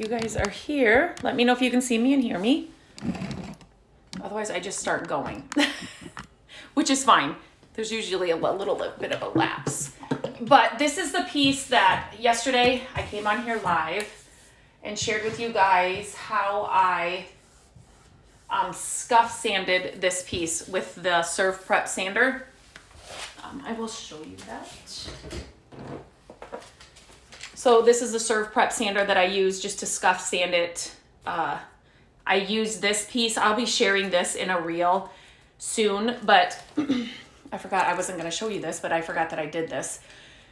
you guys are here, let me know if you can see me and hear me. Otherwise, I just start going, which is fine. There's usually a little bit of a lapse. But this is the piece that yesterday I came on here live and shared with you guys how I scuff sanded this piece with the Serve Prep sander. I will show you that. So this is the Serve Prep sander that I use just to scuff sand it. I use this piece. I'll be sharing this in a reel soon, but I forgot I wasn't going to show you this, but I forgot that I did this.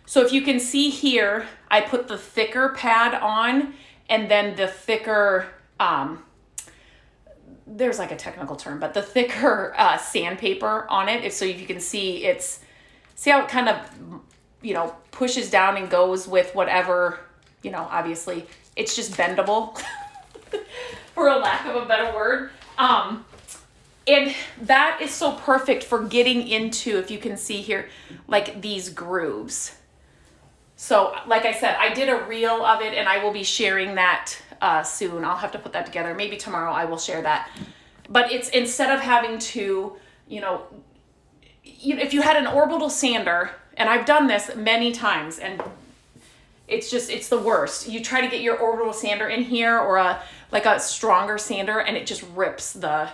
So if you can see here, I put the thicker pad on and then the thicker, there's like a technical term, but the thicker sandpaper on it. So if you can see, see how it kind of, pushes down and goes with whatever, obviously it's just bendable for a lack of a better word. And that is so perfect for getting into, if you can see here, like these grooves. So like I said, I did a reel of it and I will be sharing that soon. I'll have to put that together. Maybe tomorrow I will share that. But it's instead of having to, if you had an orbital sander, and I've done this many times and it's the worst. You try to get your orbital sander in here or a stronger sander and it just rips the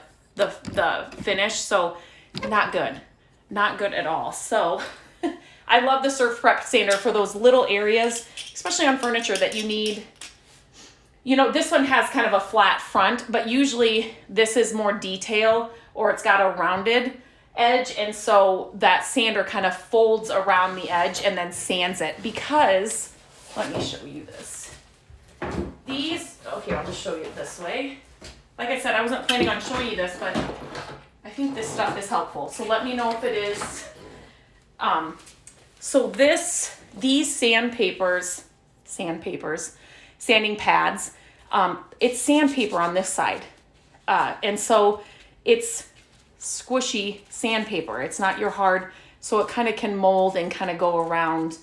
finish. So not good at all. So I love the Serve Prep sander for those little areas, especially on furniture that you need. This one has kind of a flat front, but usually this is more detail or it's got a rounded edge. And so that sander kind of folds around the edge and then sands it because, let me show you this. I'll just show you it this way. Like I said, I wasn't planning on showing you this, but I think this stuff is helpful. So let me know if it is. So these sanding pads, it's sandpaper on this side. And so it's squishy sandpaper. It's not your hard, so it kind of can mold and kind of go around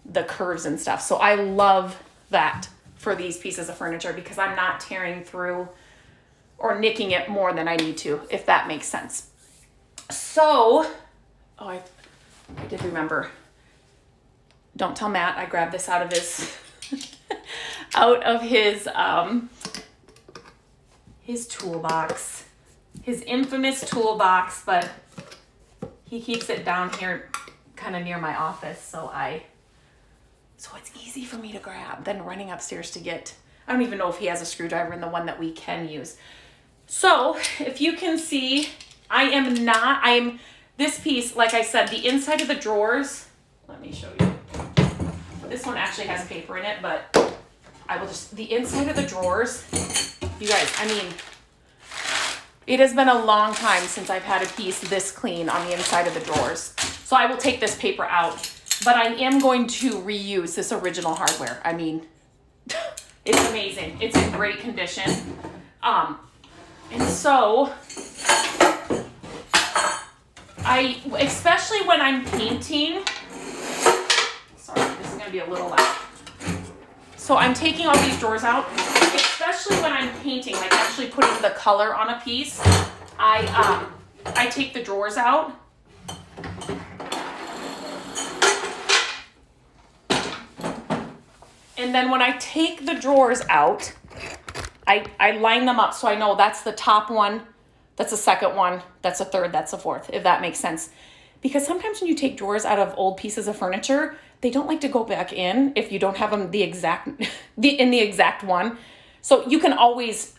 the curves and stuff. So I love that for these pieces of furniture because I'm not tearing through or nicking it more than I need to, if that makes sense. So, I did remember. Don't tell Matt I grabbed this out of his toolbox, his infamous toolbox, but he keeps it down here kind of near my office. So it's easy for me to grab than running upstairs to get, I don't even know if he has a screwdriver in the one that we can use. So if you can see, this piece, like I said, the inside of the drawers, let me show you. This one actually has paper in it, but the inside of the drawers, you guys, it has been a long time since I've had a piece this clean on the inside of the drawers. So I will take this paper out, but I am going to reuse this original hardware. It's amazing. It's in great condition. And so especially when I'm painting, sorry, this is going to be a little loud. So I'm taking all these drawers out, especially when I'm painting, like actually putting the color on a piece. I take the drawers out. And then when I take the drawers out, I line them up so I know that's the top one, that's the second one, that's the third, that's the fourth, if that makes sense. Because sometimes when you take drawers out of old pieces of furniture, they don't like to go back in if you don't have them in the exact one. So you can always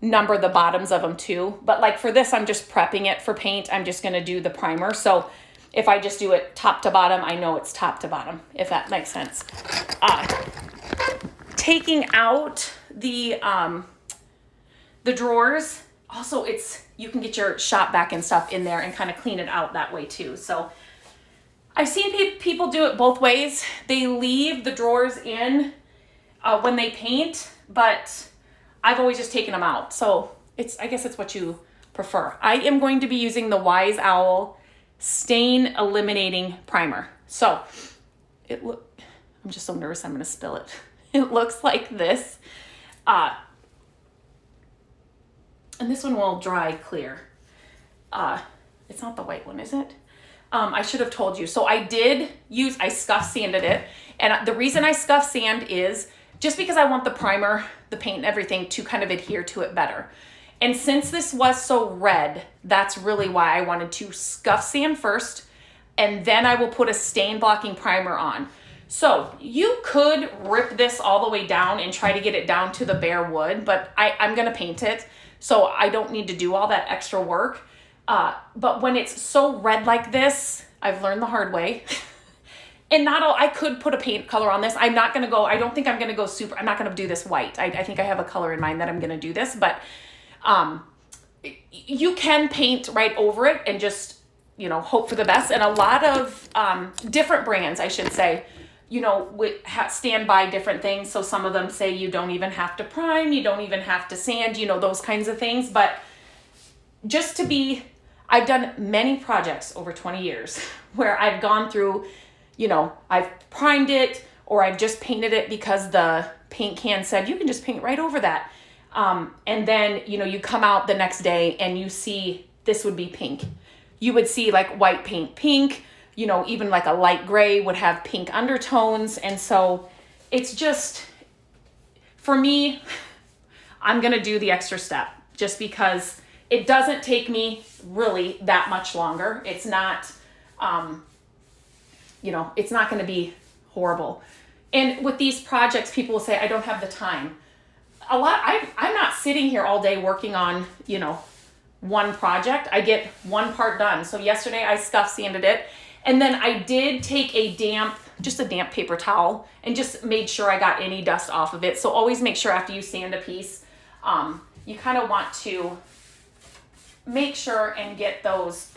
number the bottoms of them too. But like for this, I'm just prepping it for paint. I'm just going to do the primer. So if I just do it top to bottom, I know it's top to bottom, if that makes sense. Taking out the drawers, also you can get your shop vac and stuff in there and kind of clean it out that way too. So I've seen people do it both ways. They leave the drawers in when they paint, but I've always just taken them out. So I guess it's what you prefer. I am going to be using the Wise Owl Stain Eliminating Primer. So I'm just so nervous I'm going to spill it. It looks like this. And this one will dry clear. It's not the white one, is it? I should have told you. So I scuff sanded it. And the reason I scuff sand is just because I want the primer, the paint and everything to kind of adhere to it better. And since this was so red, that's really why I wanted to scuff sand first, and then I will put a stain blocking primer on. So you could rip this all the way down and try to get it down to the bare wood, but I'm gonna paint it, so I don't need to do all that extra work. But when it's so red like this, I've learned the hard way. And I could put a paint color on this. I don't think I'm gonna go I'm not gonna do this white. I think I have a color in mind that I'm gonna do this, but you can paint right over it and just, hope for the best. And a lot of different brands, I should say, stand by different things. So some of them say you don't even have to prime, you don't even have to sand, those kinds of things. But I've done many projects over 20 years where I've gone through, I've primed it or I've just painted it because the paint can said you can just paint right over that. And then, you come out the next day and you see this would be pink. You would see like white paint pink, even like a light gray would have pink undertones. And so it's just, for me, I'm going to do the extra step just because it doesn't take me really that much longer. It's not, it's not going to be horrible. And with these projects, people will say, I don't have the time. I'm not sitting here all day working on, one project. I get one part done. So yesterday I scuff sanded it, and then I did take a damp paper towel and just made sure I got any dust off of it. So always make sure after you sand a piece, you kind of want to make sure and get those,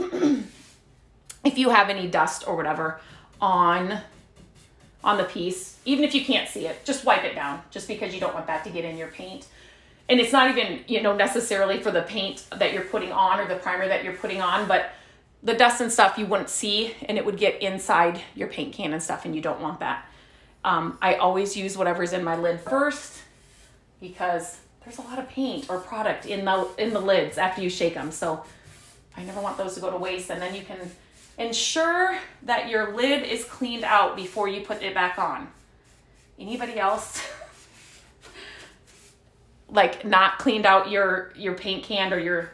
if you have any dust or whatever on the piece, even if you can't see it, just wipe it down just because you don't want that to get in your paint. And it's not even, necessarily for the paint that you're putting on or the primer that you're putting on, but the dust and stuff you wouldn't see and it would get inside your paint can and stuff, and you don't want that. I always use whatever's in my lid first because there's a lot of paint or product in the lids after you shake them. So I never want those to go to waste. And then you can ensure that your lid is cleaned out before you put it back on. Anybody else like not cleaned out your paint can or your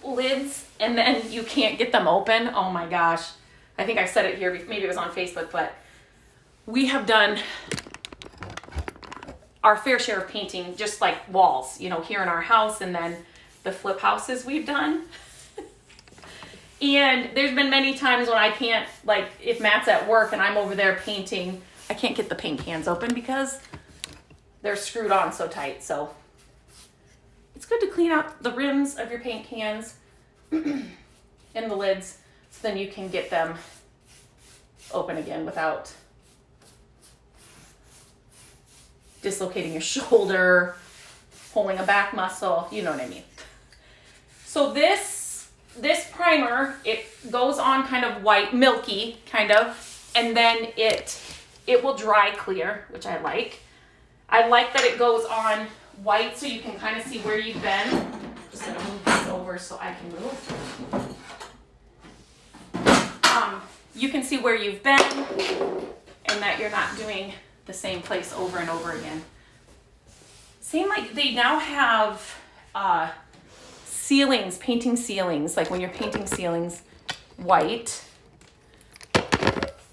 lids and then you can't get them open? Oh my gosh. I think I said it here, maybe it was on Facebook, but we have done our fair share of painting, just like walls, here in our house, and then the flip houses we've done. And there's been many times when I can't, like if Matt's at work and I'm over there painting, I can't get the paint cans open because they're screwed on so tight. So it's good to clean out the rims of your paint cans and the lids so then you can get them open again without dislocating your shoulder, pulling a back muscle, you know what I mean. So this primer, it goes on kind of white, milky kind of, and then it will dry clear, which I like. I like that it goes on white so you can kind of see where you've been. I'm just gonna move this over so I can move. You can see where you've been and that you're not doing the same place over and over again. Seem like they now have ceilings, painting ceilings, like when you're painting ceilings white,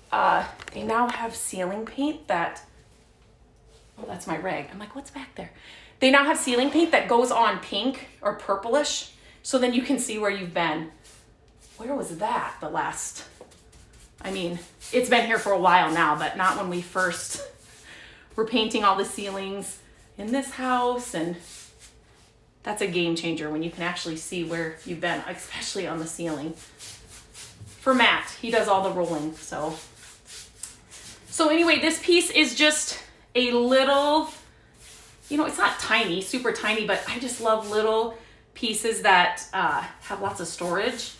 they now have ceiling paint that, oh, that's my rag. I'm like, what's back there? They now have ceiling paint that goes on pink or purplish, so then you can see where you've been. Where was that the last? I mean, it's been here for a while now, but not when we first were painting all the ceilings in this house. And that's a game changer when you can actually see where you've been, especially on the ceiling. For Matt, he does all the rolling, so anyway, this piece is just a little, it's not tiny, super tiny, but I just love little pieces that have lots of storage.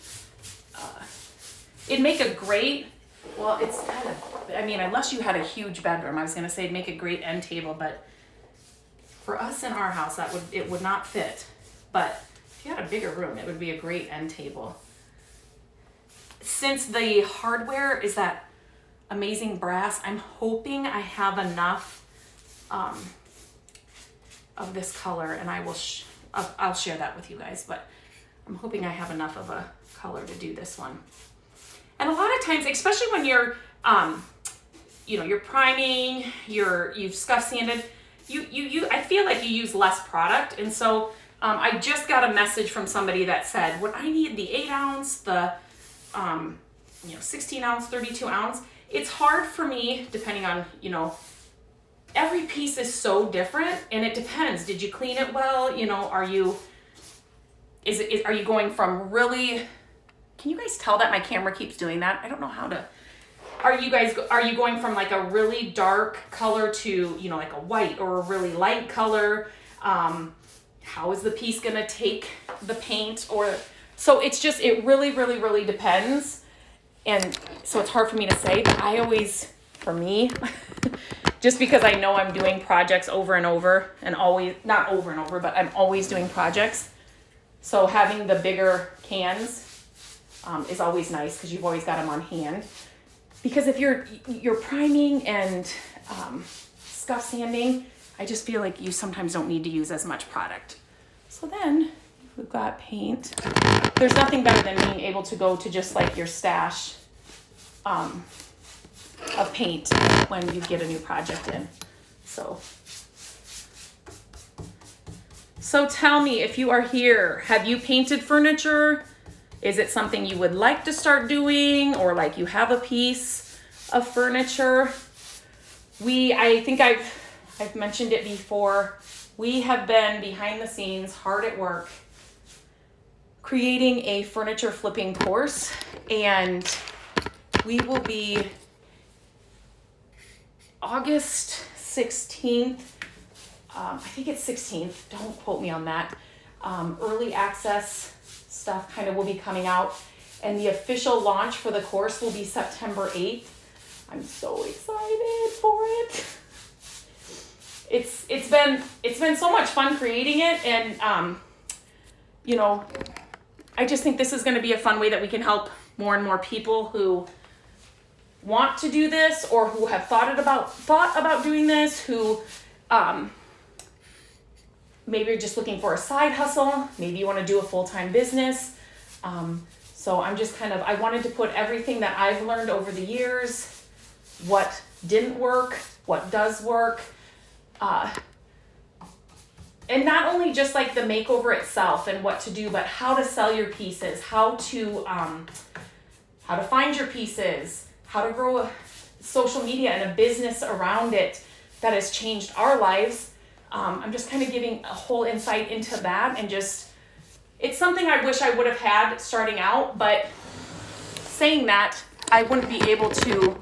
It'd make a great, well, it's kind of, unless you had a huge bedroom, I was going to say it'd make a great end table, but For us in our house, it would not fit. But if you had a bigger room, it would be a great end table. Since the hardware is that amazing brass, I'm hoping I have enough of this color, and I'll share that with you guys, but I'm hoping I have enough of a color to do this one. And a lot of times, especially when you're you're priming, you've scuff sanded, I feel like you use less product. And so I just got a message from somebody that said, "What I need the 8 ounce, the 16 ounce, 32 ounce." It's hard for me, depending on, every piece is so different, and it depends. Did you clean it well? Are you going from really, can you guys tell that my camera keeps doing that? I don't know how to, are you going from like a really dark color to, like a white or a really light color? How is the piece gonna take the paint? So it really, really, really depends. And so it's hard for me to say, but I always, for me, just because I know I'm doing projects over and over, and always, not over and over, but I'm always doing projects. So having the bigger cans is always nice, because you've always got them on hand. Because if you're priming and scuff sanding, I just feel like you sometimes don't need to use as much product. So then we've got paint. There's nothing better than being able to go to just like your stash of paint when you get a new project in. So tell me, if you are here, have you painted furniture? Is it something you would like to start doing, or like you have a piece of furniture? I think I've mentioned it before. We have been behind the scenes, hard at work, creating a furniture flipping course, and we will be August 16th. I think it's 16th. Don't quote me on that. Early access stuff kind of will be coming out, and the official launch for the course will be September 8th. I'm so excited for it. It's been so much fun creating it, and I just think this is going to be a fun way that we can help more and more people who want to do this, or who have thought about doing this, who maybe you're just looking for a side hustle, maybe you want to do a full-time business. So I'm just I wanted to put everything that I've learned over the years, what didn't work, what does work, and not only just like the makeover itself and what to do, but how to sell your pieces, how to find your pieces, how to grow a social media and a business around it that has changed our lives. I'm just giving a whole insight into that, and it's something I wish I would have had starting out, but saying that, I wouldn't be able to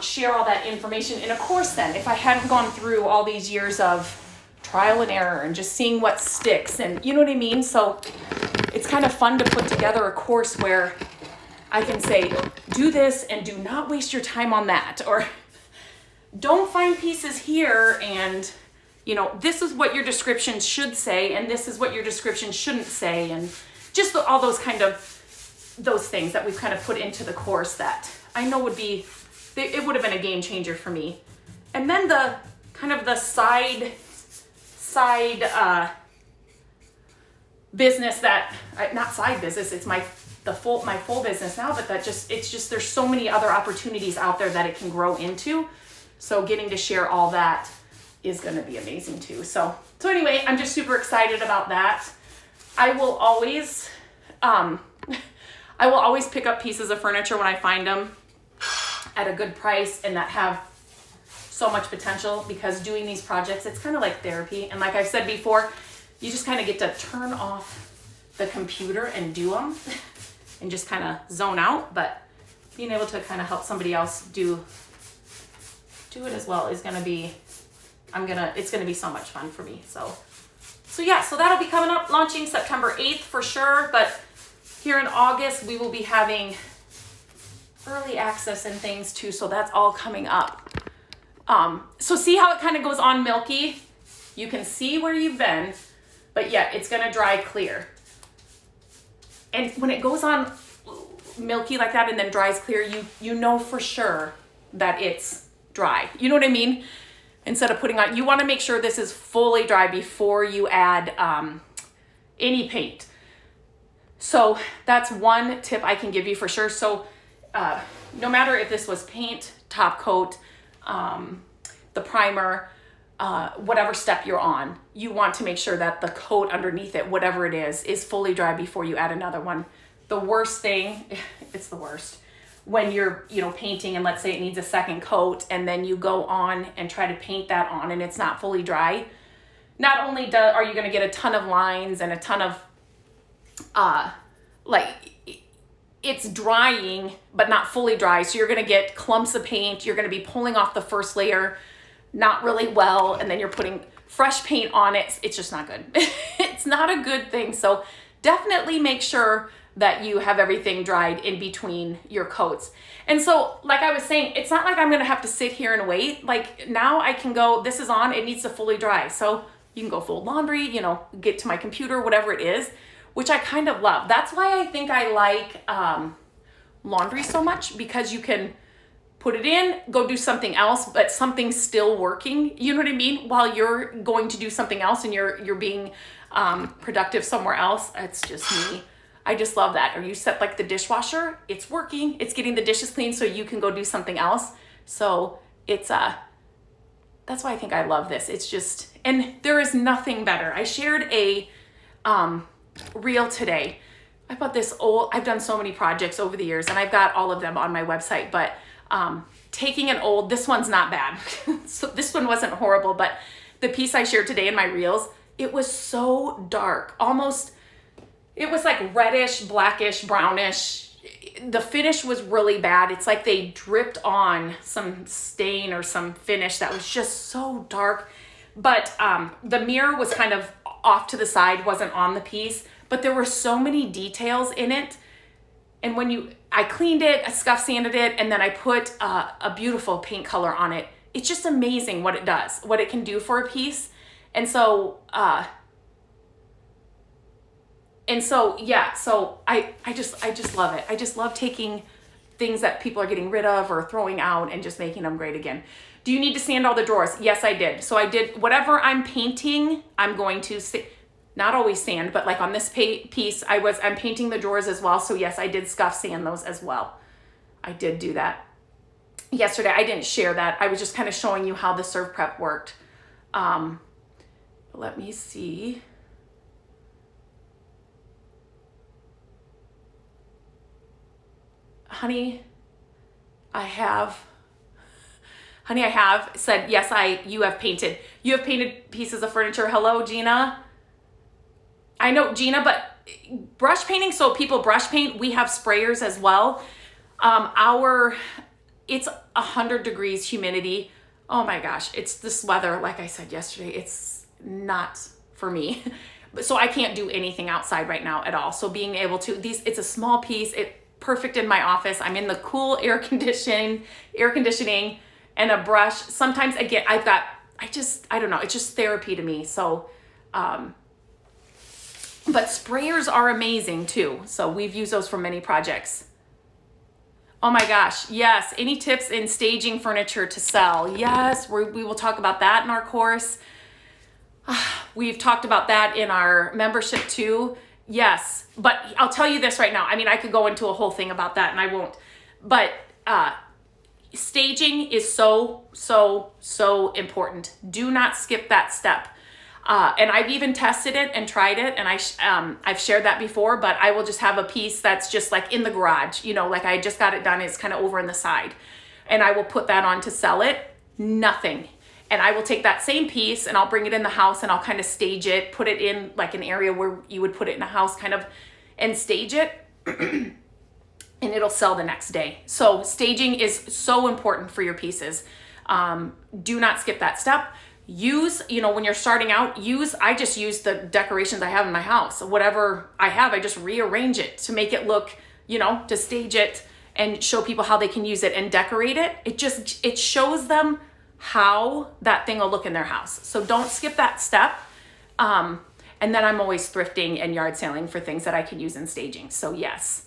share all that information in a course then if I hadn't gone through all these years of trial and error and just seeing what sticks, and you know what I mean? So it's kind of fun to put together a course where I can say, do this and do not waste your time on that, or don't find pieces here, and this is what your description should say, and this is what your description shouldn't say, and just all those those things that we've kind of put into the course that I know it would have been a game changer for me. And then the side business not side business, it's my full business now, but there's so many other opportunities out there that it can grow into. So getting to share all that is going to be amazing too. So anyway, I'm just super excited about that. I will always pick up pieces of furniture when I find them at a good price and that have so much potential, because doing these projects, it's kind of like therapy. And like I've said before, you just kind of get to turn off the computer and do them and just kind of zone out. But being able to kind of help somebody else do it as well is going to be, it's going to be so much fun for me. So that'll be coming up, launching September 8th for sure. But here in August, we will be having early access and things too. So that's all coming up. So see how it kind of goes on milky? You can see where you've been, but yet it's gonna dry clear. And when it goes on milky like that and then dries clear, you know for sure that it's dry. You know what I mean? Instead of putting on, you wanna make sure this is fully dry before you add any paint. So that's one tip I can give you for sure. So no matter if this was paint, top coat, the primer, whatever step you're on, you want to make sure that the coat underneath it, whatever it is fully dry before you add another one. The worst thing, it's the worst, when you're, painting and let's say it needs a second coat and then you go on and try to paint that on and it's not fully dry. Not only are you going to get a ton of lines and a ton of, it's drying, but not fully dry. So you're going to get clumps of paint. You're going to be pulling off the first layer not really well. And then you're putting fresh paint on it. It's just not good. It's not a good thing. So definitely make sure that you have everything dried in between your coats. And so, like I was saying, it's not like I'm going to have to sit here and wait. Like now I can go, this is on, it needs to fully dry. So you can go fold laundry, get to my computer, whatever it is, which I kind of love. That's why I think I like laundry so much, because you can put it in, go do something else, but something's still working. You know what I mean? While you're going to do something else and you're being productive somewhere else. It's just me. I just love that. Or you set like the dishwasher, it's working, it's getting the dishes clean so you can go do something else. So it's that's why I think I love this. It's just, and there is nothing better. I shared a reel today. I bought this old, I've done so many projects over the years and I've got all of them on my website, but taking an old, this one's not bad. So this one wasn't horrible, but the piece I shared today in my reels, it was so dark, almost, it was like reddish, blackish, brownish. The finish was really bad. It's like they dripped on some stain or some finish that was just so dark. But the mirror was kind of off to the side, wasn't on the piece, but there were so many details in it. And when I cleaned it, I scuff sanded it, and then I put a beautiful paint color on it. It's just amazing what it does, what it can do for a piece. So I just love it. I just love taking things that people are getting rid of or throwing out and just making them great again. Do you need to sand all the drawers? Yes, I did. So I did whatever I'm painting, I'm going to not always sand, but like on this piece, I'm painting the drawers as well. So yes, I did scuff sand those as well. I did do that yesterday. I didn't share that. I was just kind of showing you how the serve prep worked. Let me see. Honey, I have said, yes, you have painted. You have painted pieces of furniture. Hello, Gina. I know, Gina, but brush painting, so people brush paint, we have sprayers as well. It's 100 degrees humidity. Oh my gosh, it's this weather, like I said yesterday, it's not for me. So I can't do anything outside right now at all. So being able to, it's a small piece, perfect in my office. I'm in the cool air conditioning and a brush. Sometimes again, I don't know, it's just therapy to me. So, but sprayers are amazing too. So we've used those for many projects. Oh my gosh, yes. Any tips in staging furniture to sell? Yes, we will talk about that in our course. We've talked about that in our membership too. Yes, but I'll tell you this right now. I mean, I could go into a whole thing about that and I won't. But staging is so, so, so important. Do not skip that step. And I've even tested it and tried it, and I've shared that before, but I will just have a piece that's just like in the garage, like I just got it done, it's kind of over in the side, and I will put that on to sell it. Nothing. And I will take that same piece and I'll bring it in the house and I'll kind of stage it, put it in like an area where you would put it in a house kind of, and stage it and it'll sell the next day. So staging is so important for your pieces. Do not skip that step. Use, when you're starting out, I just use the decorations I have in my house. Whatever I have, I just rearrange it to make it look, to stage it and show people how they can use it and decorate it. It shows them how that thing will look in their house. So don't skip that step. And then I'm always thrifting and yard selling for things that I can use in staging. So yes.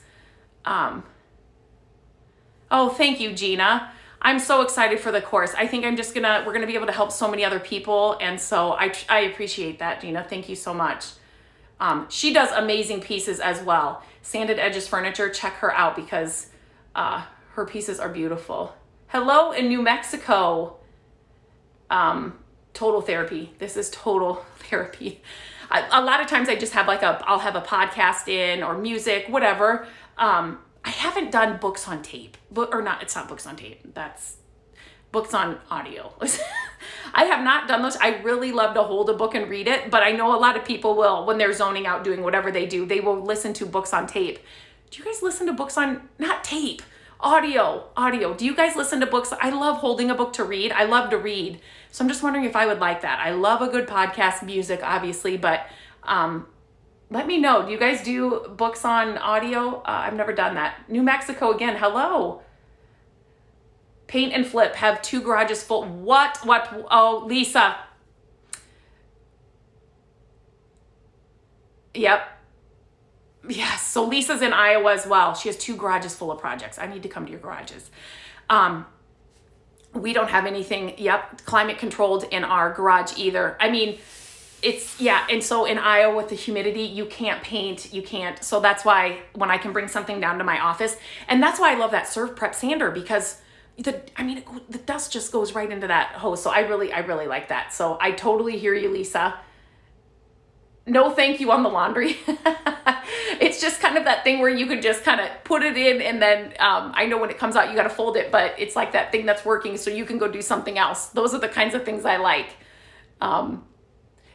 Oh, thank you, Gina. I'm so excited for the course. I think we're gonna be able to help so many other people. And so I appreciate that, Gina. Thank you so much. She does amazing pieces as well. Sanded Edges Furniture, check her out because her pieces are beautiful. Hello in New Mexico. Total therapy. This is total therapy. A lot of times I just have I'll have a podcast in or music, whatever. I haven't done books on tape, it's not books on tape. That's books on audio. I have not done those. I really love to hold a book and read it, but I know a lot of people will, when they're zoning out doing whatever they do, they will listen to books on tape. Do you guys listen to books on, not tape, audio? Do you guys listen to books? I love holding a book to read. I love to read. So I'm just wondering if I would like that. I love a good podcast, music, obviously, but let me know. Do you guys do books on audio? I've never done that. New Mexico again. Hello. Paint and Flip have 2 garages full. What? Oh, Lisa. Yep. Yes. So Lisa's in Iowa as well. She has 2 garages full of projects. I need to come to your garages. We don't have anything, climate controlled in our garage either. I mean, and so in Iowa with the humidity, you can't paint, so that's why when I can bring something down to my office, and that's why I love that Serve Prep sander, because the dust just goes right into that hose. So I really like that. So I totally hear you, Lisa. No thank you on the laundry. It's just kind of that thing where you could just kind of put it in, and then I know when it comes out, you got to fold it, but it's like that thing that's working so you can go do something else. Those are the kinds of things I like.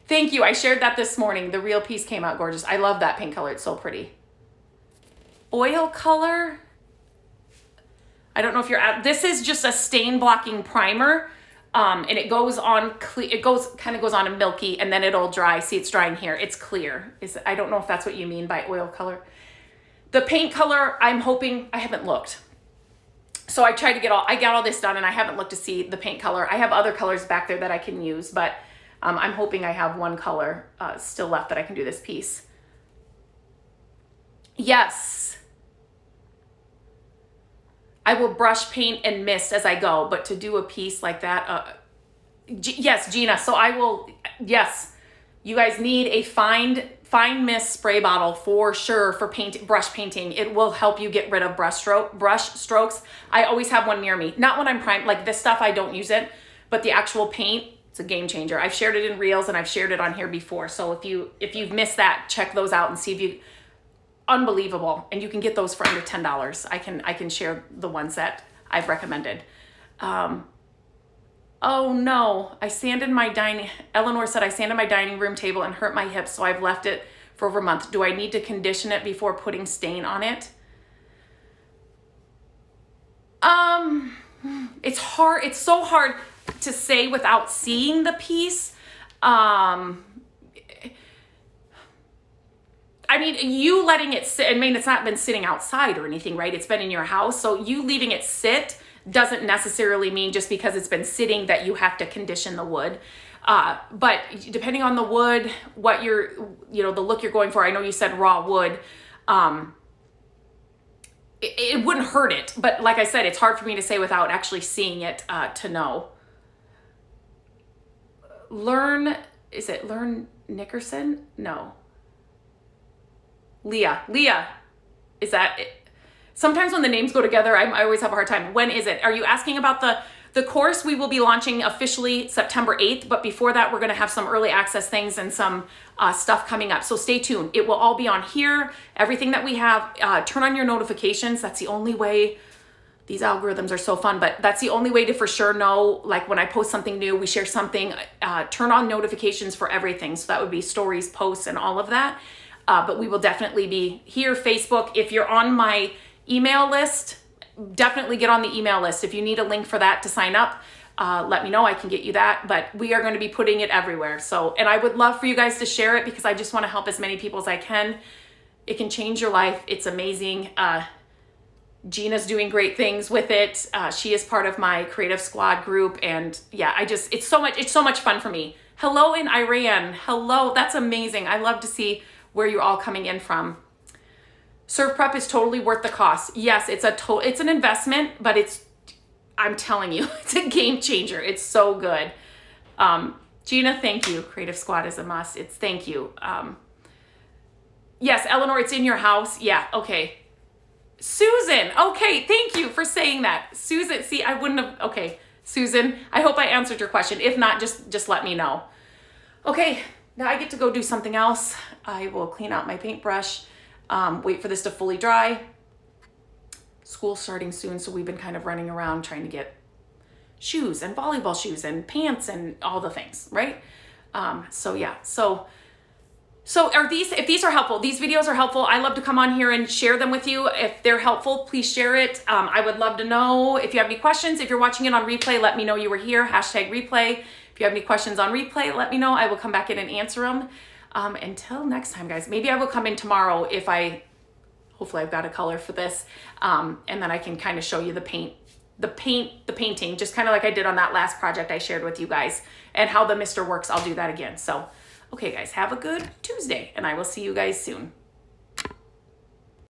Thank you. I shared that this morning. The real piece came out gorgeous. I love that pink color. It's so pretty. Oil color. I don't know if this is just a stain blocking primer. And it goes on, kind of goes on a milky, and then it'll dry. See, it's drying here. It's clear. I don't know if that's what you mean by oil color. The paint color, I'm hoping, I haven't looked. So I got all this done, and I haven't looked to see the paint color. I have other colors back there that I can use, but I'm hoping I have one color still left that I can do this piece. Yes. I will brush, paint, and mist as I go, but to do a piece like that, yes, Gina. So yes, you guys need a fine mist spray bottle for sure for brush painting. It will help you get rid of brush strokes. I always have one near me. Not when I'm primed, like this stuff, I don't use it, but the actual paint, it's a game changer. I've shared it in Reels and I've shared it on here before. So if you've missed that, check those out and see if you, unbelievable. And you can get those for under $10. I can share the ones that I've recommended. Oh no, Eleanor said I sanded my dining room table and hurt my hip, so I've left it for over a month. Do I need to condition it before putting stain on it? It's hard. It's so hard to say without seeing the piece. I mean, you letting it sit, it's not been sitting outside or anything, right? It's been in your house. So you leaving it sit doesn't necessarily mean just because it's been sitting that you have to condition the wood. But depending on the wood, what the look you're going for, I know you said raw wood, it wouldn't hurt it. But like I said, it's hard for me to say without actually seeing it to know. Learn Nickerson? No. Leah, is that it? Sometimes when the names go together, I always have a hard time. When is it? Are you asking about the course? We will be launching officially September 8th, but before that, we're going to have some early access things and some stuff coming up. So stay tuned. It will all be on here. Everything that we have, turn on your notifications. That's the only way. These algorithms are so fun, but that's the only way to for sure know, like when I post something new, we share something, turn on notifications for everything. So that would be stories, posts, and all of that. But we will definitely be here, Facebook. If you're on my email list, definitely get on the email list. If you need a link for that to sign up, let me know. I can get you that. But we are going to be putting it everywhere. So, and I would love for you guys to share it because I just want to help as many people as I can. It can change your life. It's amazing. Gina's doing great things with it. She is part of my creative squad group. And yeah, it's so much fun for me. Hello in Iran. Hello. That's amazing. I love to see where you're all coming in from. Serve prep is totally worth the cost. Yes, it's an investment, but I'm telling you, it's a game changer. It's so good. Gina, thank you. Creative Squad is a must. Thank you. Yes, Eleanor, it's in your house. Yeah, okay. Susan, okay, thank you for saying that. Susan, see, I wouldn't have, okay. Susan, I hope I answered your question. If not, just let me know. Okay, now I get to go do something else. I will clean out my paintbrush, wait for this to fully dry. School's starting soon, so we've been kind of running around trying to get shoes and volleyball shoes and pants and all the things, right? So yeah, so if these are helpful, these videos are helpful, I love to come on here and share them with you. If they're helpful, please share it. I would love to know if you have any questions. If you're watching it on replay, let me know you were here, #replay. If you have any questions on replay, let me know. I will come back in and answer them. Until next time, guys, maybe I will come in tomorrow if hopefully I've got a color for this. And then I can kind of show you the painting, just kind of like I did on that last project I shared with you guys, and how the mister works. I'll do that again. So, okay guys, have a good Tuesday, and I will see you guys soon.